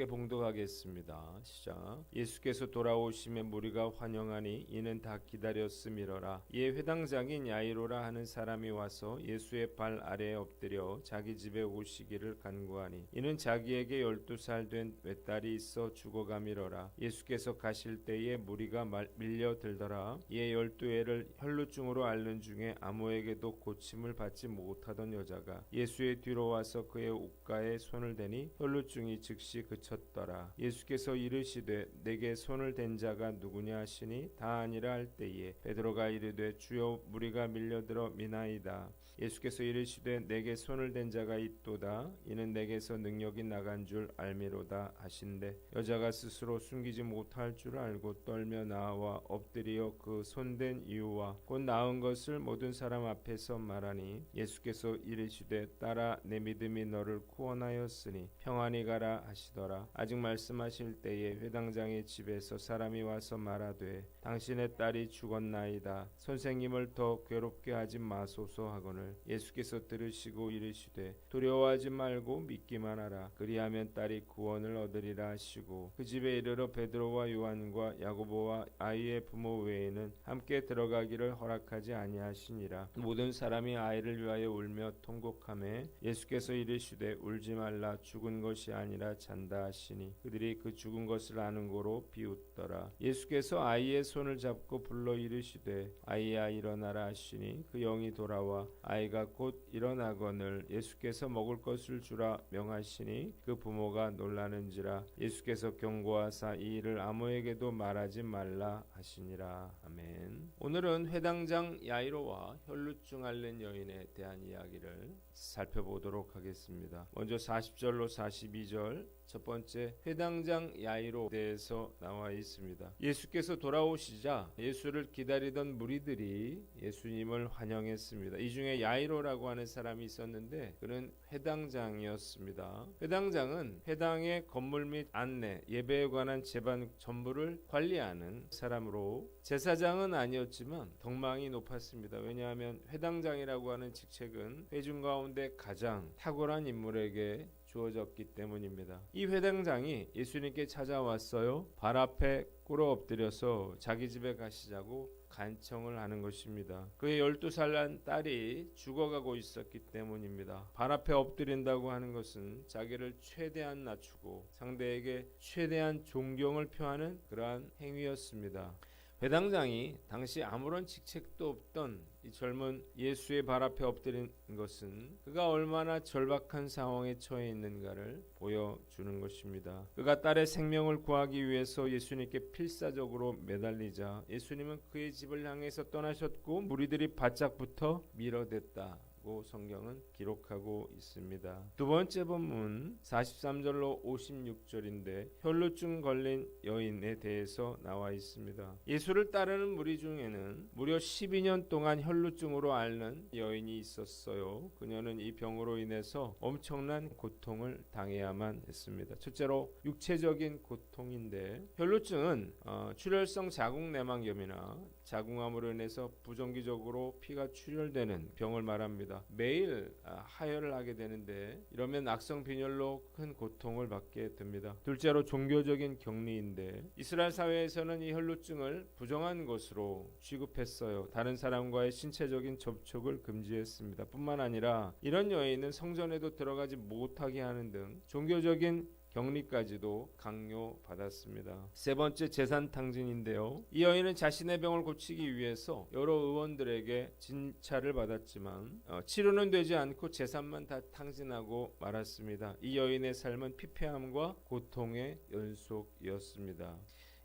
함께 봉독하겠습니다. 시작. 예수께서 돌아오심에 무리가 환영하니 이는 다 기다렸음이러라. 이에 회당장인 야이로라 하는 사람이 와서 예수의 발 아래에 엎드려 자기 집에 오시기를 간구하니 이는 자기에게 12살 된 외딸이 있어 죽어감이러라. 예수께서 가실 때에 무리가 밀려들더라. 이에 12해를 혈루증으로 앓는 중에 아무에게도 고침을 받지 못하던 여자가 예수의 뒤로 와서 그의 옷가에 손을 대니 혈루증이 즉시 그쳤더라. 예수께서 이르시되 내게 손을 댄 자가 누구냐 하시니 다 아니라 할 때에 베드로가 이르되 주여 무리가 밀려들어 미나이다. 예수께서 이르시되 내게 손을 댄 자가 있도다. 이는 내게서 능력이 나간 줄 알미로다 하신대 여자가 스스로 숨기지 못할 줄 알고 떨며 나와 엎드려 그 손댄 이유와 곧 나은 것을 모든 사람 앞에서 말하니 예수께서 이르시되 딸아 내 믿음이 너를 구원하였으니 평안히 가라 하시더라. 아직 말씀하실 때에 회당장의 집에서 사람이 와서 말하되 당신의 딸이 죽었나이다. 선생님을 더 괴롭게 하지 마소서 하거늘 예수께서 들으시고 이르시되 두려워하지 말고 믿기만 하라. 그리하면 딸이 구원을 얻으리라 하시고 그 집에 이르러 베드로와 요한과 야고보와 아이의 부모 외에는 함께 들어가기를 허락하지 아니하시니라. 모든 사람이 아이를 위하여 울며 통곡하매 예수께서 이르시되 울지 말라. 죽은 것이 아니라 잔다 하시니 그들이 그 죽은 것을 아는 고로 비웃더라. 예수께서 아이의 손을 잡고 불러 이르시되 아이야 일어나라 하시니 그 영이 돌아와 아이가 곧 일어나거늘 예수께서 먹을 것을 주라 명하시니 그 부모가 놀라는지라. 예수께서 경고하사 이 일을 아무에게도 말하지 말라 하시니라. 아멘. 오늘은 회당장 야이로와 혈루증 앓는 여인에 대한 이야기를 살펴보도록 하겠습니다. 먼저 40절로 42절 첫 번째 회당장 야이로에 대해서 나와 있습니다. 예수께서 돌아오시자 예수를 기다리던 무리들이 예수님을 환영했습니다. 이 중에 야이로라고 하는 사람이 있었는데 그는 회당장이었습니다. 회당장은 회당의 건물 및 안내, 예배에 관한 제반 전부를 관리하는 사람으로 제사장은 아니었지만 덕망이 높았습니다. 왜냐하면 회당장이라고 하는 직책은 회중 가운데 가장 탁월한 인물에게 주어졌기 때문입니다. 이 회당장이 예수님께 찾아왔어요. 발 앞에 꿇어 엎드려서 자기 집에 가시자고 간청을 하는 것입니다. 그의 12살 난 딸이 죽어가고 있었기 때문입니다. 발 앞에 엎드린다고 하는 것은 자기를 최대한 낮추고 상대에게 최대한 존경을 표하는 그러한 행위였습니다. 회당장이 당시 아무런 직책도 없던 이 젊은 예수의 발 앞에 엎드린 것은 그가 얼마나 절박한 상황에 처해 있는가를 보여주는 것입니다. 그가 딸의 생명을 구하기 위해서 예수님께 필사적으로 매달리자 예수님은 그의 집을 향해서 떠나셨고 무리들이 바짝부터 밀어댔다. 성경은 기록하고 있습니다. 두 번째 본문 43절로 56절인데 혈루증 걸린 여인에 대해서 나와 있습니다. 예수를 따르는 무리 중에는 무려 12년 동안 혈루증으로 앓는 여인이 있었어요. 그녀는 이 병으로 인해서 엄청난 고통을 당해야만 했습니다. 첫째로 육체적인 고통인데 혈루증은 출혈성 자궁내막염이나 자궁암으로 인해서 부정기적으로 피가 출혈되는 병을 말합니다. 매일 하혈을 하게 되는데 이러면 악성 빈혈로 큰 고통을 받게 됩니다. 둘째로 종교적인 격리인데 이스라엘 사회에서는 이 혈루증을 부정한 것으로 취급했어요. 다른 사람과의 신체적인 접촉을 금지했습니다. 뿐만 아니라 이런 여인은 성전에도 들어가지 못하게 하는 등 종교적인 격리까지도 강요받았습니다. 세 번째 재산 탕진인데요. 이 여인은 자신의 병을 고치기 위해서 여러 의원들에게 진찰을 받았지만 치료는 되지 않고 재산만 다 탕진하고 말았습니다. 이 여인의 삶은 피폐함과 고통의 연속이었습니다.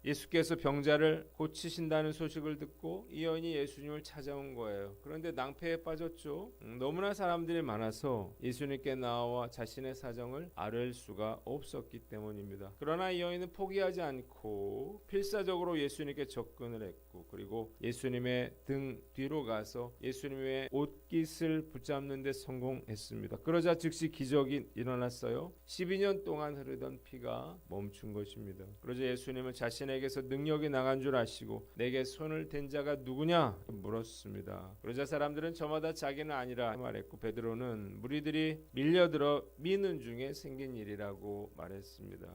예수께서 병자를 고치신다는 소식을 듣고 이 여인이 예수님을 찾아온 거예요. 그런데 낭패에 빠졌죠. 너무나 사람들이 많아서 예수님께 나와 자신의 사정을 아뢰을 수가 없었기 때문입니다. 그러나 이 여인은 포기하지 않고 필사적으로 예수님께 접근을 했고 그리고 예수님의 등 뒤로 가서 예수님의 옷깃을 붙잡는 데 성공했습니다. 그러자 즉시 기적이 일어났어요. 12년 동안 흐르던 피가 멈춘 것입니다. 그러자 예수님은 자신에게서 능력이 나간 줄 아시고 내게 손을 댄 자가 누구냐 물었습니다. 그러자 사람들은 저마다 자기는 아니라 말했고 베드로는 무리들이 밀려들어 미는 중에 생긴 일이라고 말했습니다.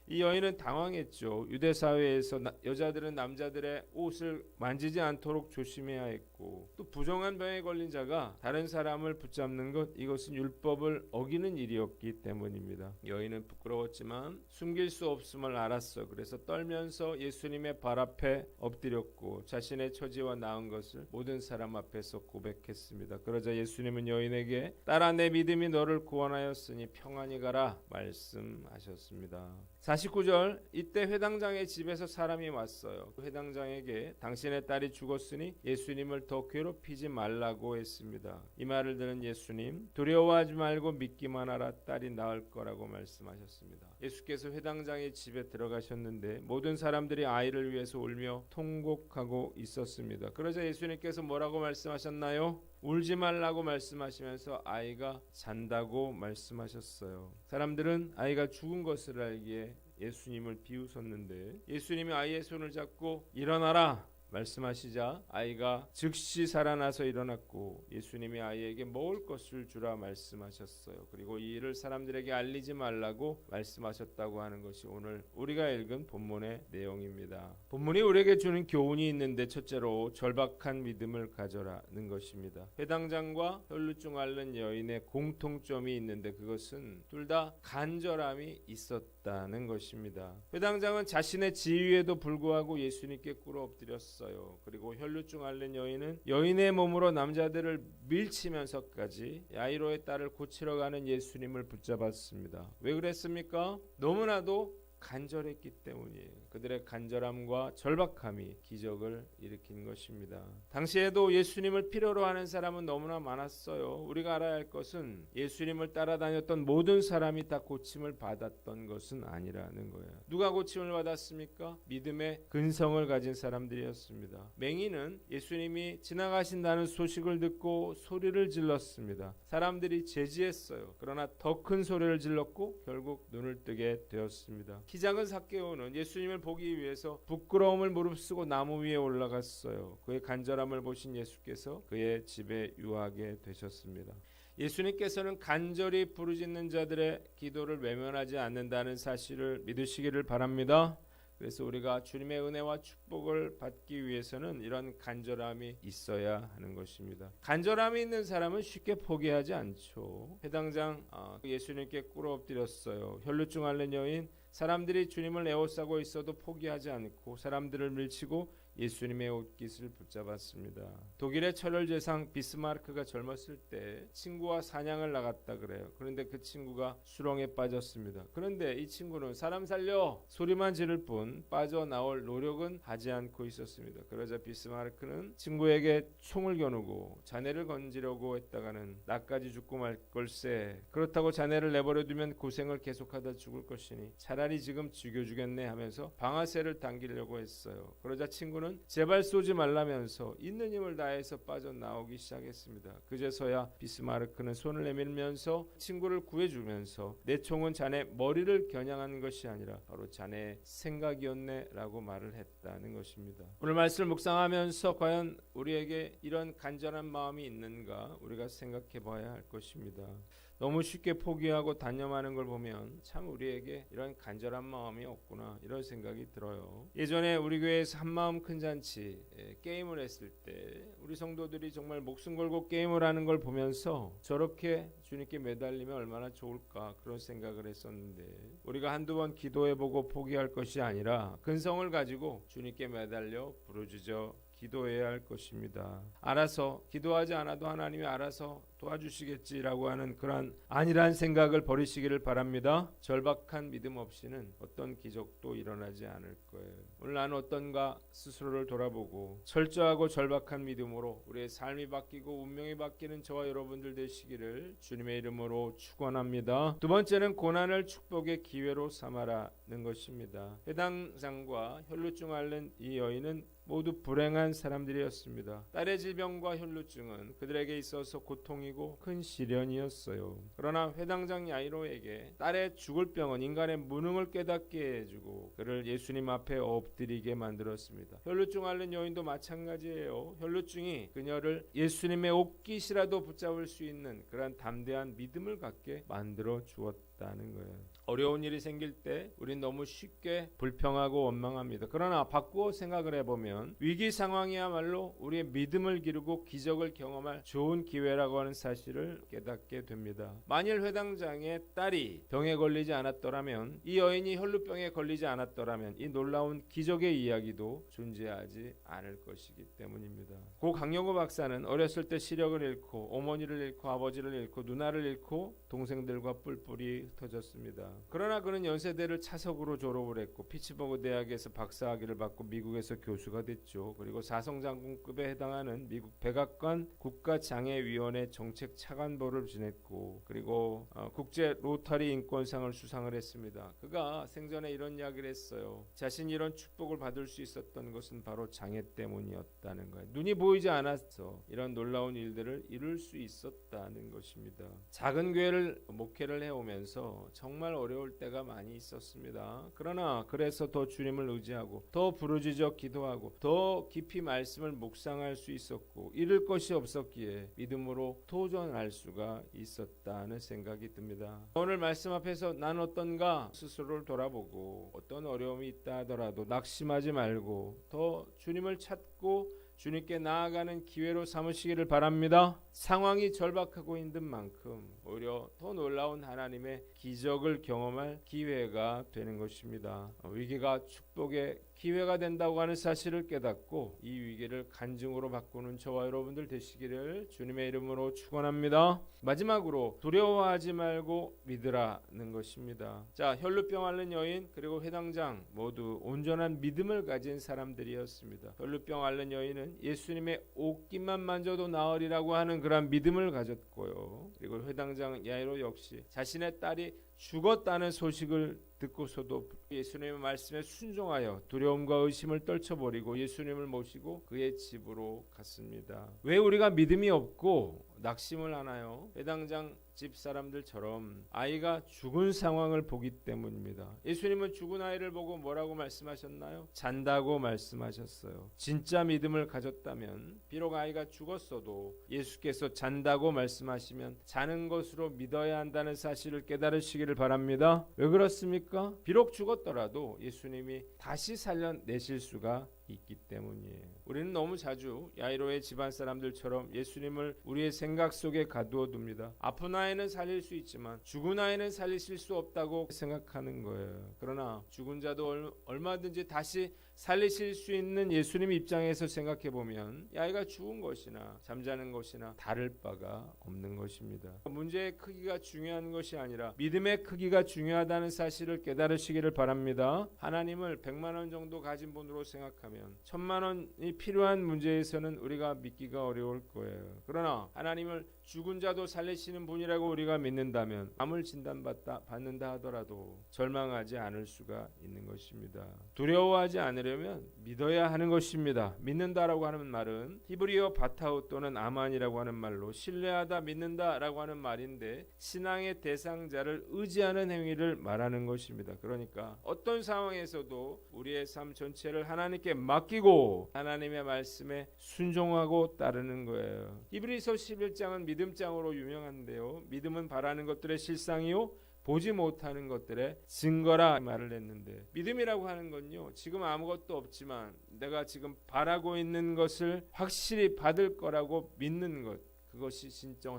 이 여인은 당황했죠. 유대 사회에서 여자들은 남자들의 옷을 만지지 않도록 조심해야 했고, 또 부정한 병에 걸린 자가 다른 사람을 붙잡는 것, 이것은 율법을 어기는 일이었기 때문입니다. 여인은 부끄러웠지만 숨길 수 없음을 알았어. 그래서 떨면서 예수님의 발 앞에 엎드렸고 자신의 처지와 나은 것을 모든 사람 앞에서 고백했습니다. 그러자 예수님은 여인에게 딸아, 내 믿음이 너를 구원하였으니 평안히 가라 말씀하셨습니다. 49절, 이때 회당장의 집에서 사람이 왔어요. 회당장에게 당신의 딸이 죽었으니 예수님을 더 괴롭히지 말라고 했습니다. 이 말을 들은 예수님, 두려워하지 말고 믿기만 하라, 딸이 나을 거라고 말씀하셨습니다. 예수께서 회당장의 집에 들어가셨는데 모든 사람들이 아이를 위해서 울며 통곡하고 있었습니다. 그러자 예수님께서 뭐라고 말씀하셨나요? 울지 말라고 말씀하시면서 아이가 잔다고 말씀하셨어요. 사람들은 아이가 죽은 것을 알기에 예수님을 비웃었는데 예수님이 아이의 손을 잡고 일어나라 말씀하시자 아이가 즉시 살아나서 일어났고 예수님이 아이에게 먹을 것을 주라 말씀하셨어요. 그리고 이 일을 사람들에게 알리지 말라고 말씀하셨다고 하는 것이 오늘 우리가 읽은 본문의 내용입니다. 본문이 우리에게 주는 교훈이 있는데 첫째로 절박한 믿음을 가져라는 것입니다. 회당장과 혈루증 앓는 여인의 공통점이 있는데 그것은 둘 다 간절함이 있었다는 것입니다. 회당장은 자신의 지위에도 불구하고 예수님께 꿇어 엎드렸어요. 그리고 혈루증 앓는 여인은 여인의 몸으로 남자들을 밀치면서까지 야이로의 딸을 고치러 가는 예수님을 붙잡았습니다. 왜 그랬습니까? 너무나도 간절했기 때문이에요. 그들의 간절함과 절박함이 기적을 일으킨 것입니다. 당시에도 예수님을 필요로 하는 사람은 너무나 많았어요. 우리가 알아야 할 것은 예수님을 따라다녔던 모든 사람이 다 고침을 받았던 것은 아니라는 거예요. 누가 고침을 받았습니까? 믿음의 근성을 가진 사람들이었습니다. 맹인은 예수님이 지나가신다는 소식을 듣고 소리를 질렀습니다. 사람들이 제지했어요. 그러나 더 큰 소리를 질렀고 결국 눈을 뜨게 되었습니다. 키 작은 삭개오는 예수님을 보기 위해서 부끄러움을 무릅쓰고 나무 위에 올라갔어요. 그의 간절함을 보신 예수께서 그의 집에 유하게 되셨습니다. 예수님께서는 간절히 부르짖는 자들의 기도를 외면하지 않는다는 사실을 믿으시기를 바랍니다. 그래서 우리가 주님의 은혜와 축복을 받기 위해서는 이런 간절함이 있어야 하는 것입니다. 간절함이 있는 사람은 쉽게 포기하지 않죠. 회당장 예수님께 꿇어 엎드렸어요. 혈루증 앓는 여인, 사람들이 주님을 에워싸고 있어도 포기하지 않고 사람들을 밀치고 예수님의 옷깃을 붙잡았습니다. 독일의 철혈제상 비스마르크가 젊었을 때 친구와 사냥을 나갔다 그래요. 그런데 그 친구가 수렁에 빠졌습니다. 그런데 이 친구는 사람 살려 소리만 지를 뿐 빠져나올 노력은 하지 않고 있었습니다. 그러자 비스마르크는 친구에게 총을 겨누고 자네를 건지려고 했다가는 나까지 죽고 말 걸세. 그렇다고 자네를 내버려두면 고생을 계속하다 죽을 것이니 차라리 지금 죽여주겠네 하면서 방아쇠를 당기려고 했어요. 그러자 친구는 제발 쏘지 말라면서 있는 힘을 다해서 빠져나오기 시작했습니다. 그제서야 비스마르크는 손을 내밀면서 친구를 구해주면서 내 총은 자네 머리를 겨냥한 것이 아니라 바로 자네의 생각이었네 라고 말을 했다는 것입니다. 오늘 말씀을 묵상하면서 과연 우리에게 이런 간절한 마음이 있는가 우리가 생각해 봐야 할 것입니다. 너무 쉽게 포기하고 단념하는 걸 보면 참 우리에게 이런 간절한 마음이 없구나 이런 생각이 들어요. 예전에 우리 교회에서 한마음 큰 잔치 게임을 했을 때 우리 성도들이 정말 목숨 걸고 게임을 하는 걸 보면서 저렇게 주님께 매달리면 얼마나 좋을까 그런 생각을 했었는데 우리가 한두 번 기도해보고 포기할 것이 아니라 근성을 가지고 주님께 매달려 부르짖어 기도해야 할 것입니다. 알아서 기도하지 않아도 하나님이 알아서 도와주시겠지라고 하는 그런 안일한 생각을 버리시기를 바랍니다. 절박한 믿음 없이는 어떤 기적도 일어나지 않을 거예요. 오늘 나는 어떤가 스스로를 돌아보고 철저하고 절박한 믿음으로 우리의 삶이 바뀌고 운명이 바뀌는 저와 여러분들 되시기를 주님의 이름으로 축원합니다. 두 번째는 고난을 축복의 기회로 삼아라는 것입니다. 회당장과 혈루증 앓는 이 여인은 모두 불행한 사람들이었습니다. 딸의 질병과 혈루증은 그들에게 있어서 고통이고 큰 시련이었어요. 그러나 회당장 야이로에게 딸의 죽을 병은 인간의 무능을 깨닫게 해주고 그를 예수님 앞에 엎드리게 만들었습니다. 혈루증 앓는 여인도 마찬가지예요. 혈루증이 그녀를 예수님의 옷깃이라도 붙잡을 수 있는 그런 담대한 믿음을 갖게 만들어 주었다는 거예요. 어려운 일이 생길 때 우린 너무 쉽게 불평하고 원망합니다. 그러나 바꾸어 생각을 해보면 위기 상황이야말로 우리의 믿음을 기르고 기적을 경험할 좋은 기회라고 하는 사실을 깨닫게 됩니다. 만일 회당장의 딸이 병에 걸리지 않았더라면, 이 여인이 혈루병에 걸리지 않았더라면 이 놀라운 기적의 이야기도 존재하지 않을 것이기 때문입니다. 고 강영호 박사는 어렸을 때 시력을 잃고 어머니를 잃고 아버지를 잃고 누나를 잃고 동생들과 뿔뿔이 흩어졌습니다. 그러나 그는 연세대를 차석으로 졸업을 했고 피츠버그 대학에서 박사학위를 받고 미국에서 교수가 됐죠. 그리고 사성장군급에 해당하는 미국 백악관 국가장애위원회 정책 차관보를 지냈고, 그리고 국제 로터리 인권상을 수상을 했습니다. 그가 생전에 이런 이야기를 했어요. 자신이 이런 축복을 받을 수 있었던 것은 바로 장애 때문이었다는 거예요. 눈이 보이지 않아서 이런 놀라운 일들을 이룰 수 있었다는 것입니다. 작은 교회를 목회를 해오면서 정말 어려울 때가 많이 있었습니다. 그러나 그래서 더 주님을 의지하고 더 부르짖어 기도하고 더 깊이 말씀을 묵상할 수 있었고, 잃을 것이 없었기에 믿음으로 도전할 수가 있었다는 생각이 듭니다. 오늘 말씀 앞에서 난 어떤가 스스로를 돌아보고 어떤 어려움이 있다 하더라도 낙심하지 말고 더 주님을 찾고 주님께 나아가는 기회로 삼으시기를 바랍니다. 상황이 절박하고 힘든 만큼 오히려 더 놀라운 하나님의 기적을 경험할 기회가 되는 것입니다. 위기가 축복의 기회가 된다고 하는 사실을 깨닫고 이 위기를 간증으로 바꾸는 저와 여러분들 되시기를 주님의 이름으로 축원합니다. 마지막으로 두려워하지 말고 믿으라는 것입니다. 자, 혈루병 앓는 여인 그리고 회당장 모두 온전한 믿음을 가진 사람들이었습니다. 혈루병 앓는 여인은 예수님의 옷깃만 만져도 나으리라고 하는 그런 믿음을 가졌고요. 그리고 회당장 야이로 역시 자신의 딸이 죽었다는 소식을 듣고서도 예수님의 말씀에 순종하여 두려움과 의심을 떨쳐버리고 예수님을 모시고 그의 집으로 갔습니다. 왜 우리가 믿음이 없고 낙심을 하나요? 회당장 집 사람들처럼 아이가 죽은 상황을 보기 때문입니다. 예수님은 죽은 아이를 보고 뭐라고 말씀하셨나요? 잔다고 말씀하셨어요. 진짜 믿음을 가졌다면 비록 아이가 죽었어도 예수께서 잔다고 말씀하시면 자는 것으로 믿어야 한다는 사실을 깨달으시기를 바랍니다. 왜 그렇습니까? 비록 죽었더라도 예수님이 다시 살려내실 수가 있기 때문이에요. 우리는 너무 자주 야이로의 집안 사람들처럼 예수님을 우리의 생각 속에 가두어 둡니다. 아픈 아이는 살릴 수 있지만 죽은 아이는 살리실 수 없다고 생각하는 거예요. 그러나 죽은 자도 얼마든지 다시 살리실 수 있는 예수님 입장에서 생각해 보면 이 아이가 죽은 것이나 잠자는 것이나 다를 바가 없는 것입니다. 문제의 크기가 중요한 것이 아니라 믿음의 크기가 중요하다는 사실을 깨달으시기를 바랍니다. 하나님을 100만 원 정도 가진 분으로 생각하면 1000만 원이 필요한 문제에서는 우리가 믿기가 어려울 거예요. 그러나 하나님을 죽은 자도 살리시는 분이라고 우리가 믿는다면 암을 진단받는다 하더라도 절망하지 않을 수가 있는 것입니다. 두려워하지 않으려면 믿어야 하는 것입니다. 믿는다라고 하는 말은 히브리어 바타우 또는 아만이라고 하는 말로 신뢰하다, 믿는다라고 하는 말인데 신앙의 대상자를 의지하는 행위를 말하는 것입니다. 그러니까 어떤 상황에서도 우리의 삶 전체를 하나님께 맡기고 하나님의 말씀에 순종하고 따르는 거예요. 히브리서 11장은 믿음장으로 유명한데요. 믿음은 바라는 것들의 실상이요 보지 못하는 것들의 증거라 말을 했는데, 믿음이라고 하는 건요 지금 아무것도 없지만 내가 지금 바라고 있는 것을 확실히 받을 거라고 믿는 것, 그것이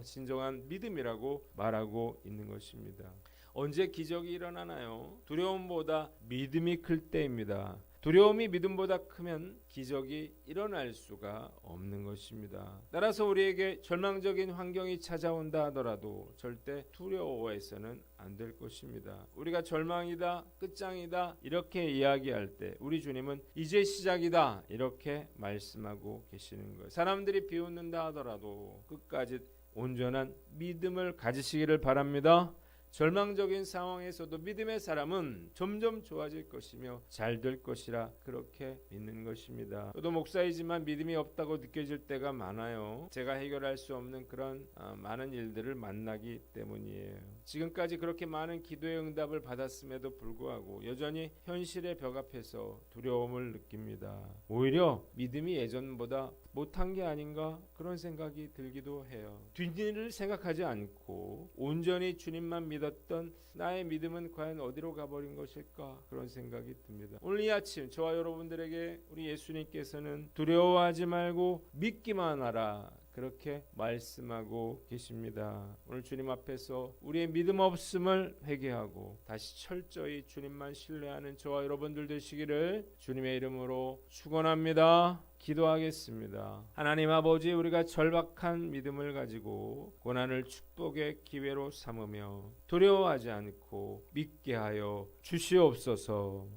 진정한 믿음이라고 말하고 있는 것입니다. 언제 기적이 일어나나요? 두려움보다 믿음이 클 때입니다. 두려움이 믿음보다 크면 기적이 일어날 수가 없는 것입니다. 따라서 우리에게 절망적인 환경이 찾아온다 하더라도 절대 두려워해서는 안 될 것입니다. 우리가 절망이다, 끝장이다 이렇게 이야기할 때 우리 주님은 이제 시작이다 이렇게 말씀하고 계시는 거예요. 사람들이 비웃는다 하더라도 끝까지 온전한 믿음을 가지시기를 바랍니다. 절망적인 상황에서도 믿음의 사람은 점점 좋아질 것이며 잘 될 것이라 그렇게 믿는 것입니다. 저도 목사이지만 믿음이 없다고 느껴질 때가 많아요. 제가 해결할 수 없는 그런 많은 일들을 만나기 때문이에요. 지금까지 그렇게 많은 기도의 응답을 받았음에도 불구하고 여전히 현실의 벽 앞에서 두려움을 느낍니다. 오히려 믿음이 예전보다 못한 게 아닌가 그런 생각이 들기도 해요. 뒷일을 생각하지 않고 온전히 주님만 믿었던 나의 믿음은 과연 어디로 가버린 것일까 그런 생각이 듭니다. 오늘 이 아침 저와 여러분들에게 우리 예수님께서는 두려워하지 말고 믿기만 하라 그렇게 말씀하고 계십니다. 오늘 주님 앞에서 우리의 믿음 없음을 회개하고 다시 철저히 주님만 신뢰하는 저와 여러분들 되시기를 주님의 이름으로 축원합니다. 기도하겠습니다. 하나님 아버지, 우리가 절박한 믿음을 가지고 고난을 축복의 기회로 삼으며 두려워하지 않고 믿게 하여 주시옵소서.